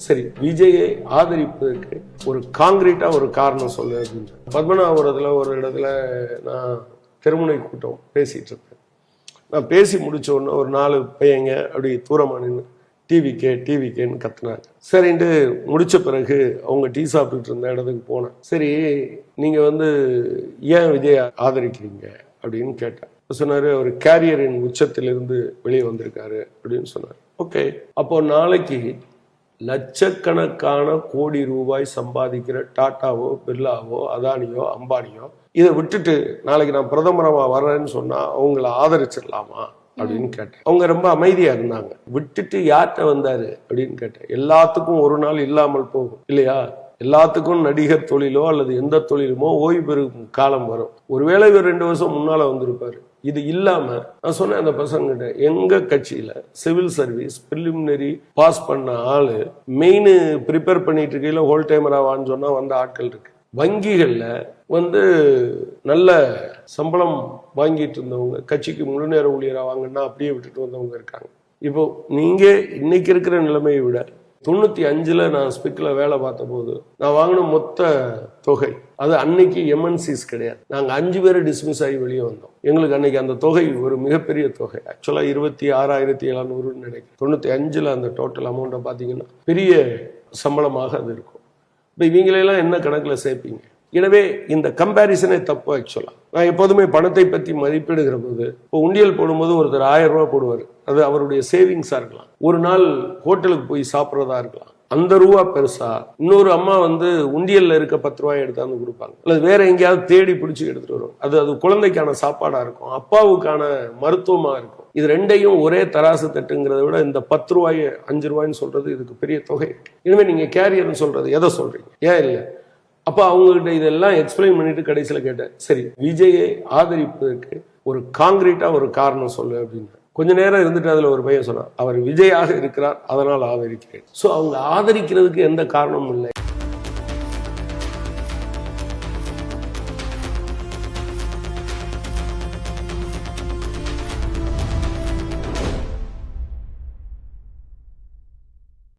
சரி, விஜயை ஆதரிப்பதற்கு ஒரு காங்கிரீட்டா ஒரு காரணம் சொல்லு அப்படின்னு. பத்மநாபபுரத்துல ஒரு இடத்துல நான் திருமுனை கூட்டம் பேசிட்டு இருந்தேன். நான் பேசி முடிச்ச உடனே ஒரு 4 பையங்க அப்படி தூரமா நின்று டிவிக்கேன்னு கத்துனாங்க. சரின்ட்டு முடிச்ச பிறகு அவங்க டீ சாப்பிட்டுட்டு இருந்த இடத்துக்கு போனேன். சரி, நீங்க ஏன் விஜய் ஆதரிக்கிறீங்க அப்படின்னு கேட்டேன். சொன்னாரு, அவர் கேரியரின் உச்சத்திலிருந்து வெளியே வந்திருக்காரு அப்படின்னு சொன்னார். ஓகே, அப்போ நாளைக்கு லட்சக்கணக்கான கோடி ரூபாய் சம்பாதிக்கிற டாட்டாவோ பிர்லாவோ அதானியோ அம்பானியோ இதை விட்டுட்டு நாளைக்கு நான் பிரதமரமா வர்றேன்னு சொன்னா அவங்கள ஆதரிச்சிடலாமா அப்படின்னு கேட்டேன். அவங்க ரொம்ப அமைதியா இருந்தாங்க. விட்டுட்டு யார்கிட்ட வந்தாரு அப்படின்னு கேட்டேன். எல்லாத்துக்கும் ஒரு நாள் இல்லாமல் போகும் இல்லையா? எல்லாத்துக்கும் நடிகர் தொழிலோ அல்லது எந்த தொழிலுமோ ஓய்வு பெறும் காலம் வரும். ஒருவேளை இவர் 2 வருஷம் முன்னால வந்திருப்பாரு. இது இல்லாம நான் சொன்னேன் அந்த பசங்கிட்ட, எங்க கட்சியில சிவில் சர்வீஸ் பிரிலிமினரி பாஸ் பண்ண ஆளு மெயின் ப்ரிப்பேர் பண்ணிட்டு இருக்கையில ஹோல் டைமராவான்னு சொன்னா வந்த ஆட்கள் இருக்கு. வங்கிகள்ல நல்ல சம்பளம் வாங்கிட்டு இருந்தவங்க கட்சிக்கு முழு நேர ஊழியரா வாங்கன்னா அப்படியே விட்டுட்டு வந்தவங்க இருக்காங்க. இப்போ நீங்க இன்னைக்கு இருக்கிற நிலைமையை விட 95ல நான் ஸ்பிக்ல வேலை பார்த்த போது நான் வாங்கின மொத்த தொகை, அது அன்னைக்கு எம்என்சிஸ் கிடையாது. நாங்க 5 பேர் டிஸ்மிஸ் ஆகி வெளியே வந்தோம். எங்களுக்கு அன்னைக்கு அந்த தொகை ஒரு மிகப்பெரிய தொகை. ஆக்சுவலா 26,700 நினைக்கிறேன். 95ல அந்த டோட்டல் அமௌண்ட்டை பாத்தீங்கன்னா பெரிய சம்பளமாக அது இருக்கும். இப்ப இவங்களெல்லாம் என்ன கணக்குல சேர்ப்பீங்க? எனவே இந்த கம்பேரிசனே தப்பு. ஆக்சுவலா நான் எப்போதுமே பணத்தை பற்றி மதிப்பிடுகிற போது, இப்போ உண்டியல் போடும்போது ஒருத்தர் 1000 ரூபாய் போடுவார். அது அவருடைய சேவிங்ஸா இருக்கலாம். ஒரு நாள் ஹோட்டலுக்கு போய் சாப்பிட்றதா இருக்கலாம். அந்த ரூபா பெருசா? இன்னொரு அம்மா உண்டியல்ல இருக்க 10 ரூபாய் எடுத்தாந்து கொடுப்பாங்க, அல்லது வேற எங்கேயாவது தேடி பிடிச்சி எடுத்துட்டு வரும். அது குழந்தைக்கான சாப்பாடா இருக்கும், அப்பாவுக்கான மருத்துவமா இருக்கும். இது ரெண்டையும் ஒரே தராசு தட்டுங்கிறத விட இந்த 10 ரூபாய் 5 ரூபாய்ன்னு சொல்றது இதுக்கு பெரிய தொகை. இனிமே நீங்க கேரியர்னு சொல்றது எதை சொல்றீங்க? ஏன் இல்லை? அப்ப அவங்ககிட்ட இதெல்லாம் எக்ஸ்பிளைன் பண்ணிட்டு கடைசியில கேட்டேன், சரி விஜயை ஆதரிப்பதற்கு ஒரு காங்கிரீட்டா ஒரு காரணம் சொல்லு அப்படின்னு. கொஞ்ச நேரம் இருந்துட்டு அதுல ஒரு பையன் சொன்னான், அவர் விஜயாக இருக்கிறார் அதனால் ஆதரிக்கிறேன். சோ அவங்க ஆதரிக்கிறதுக்கு எந்த காரணமும் இல்லை.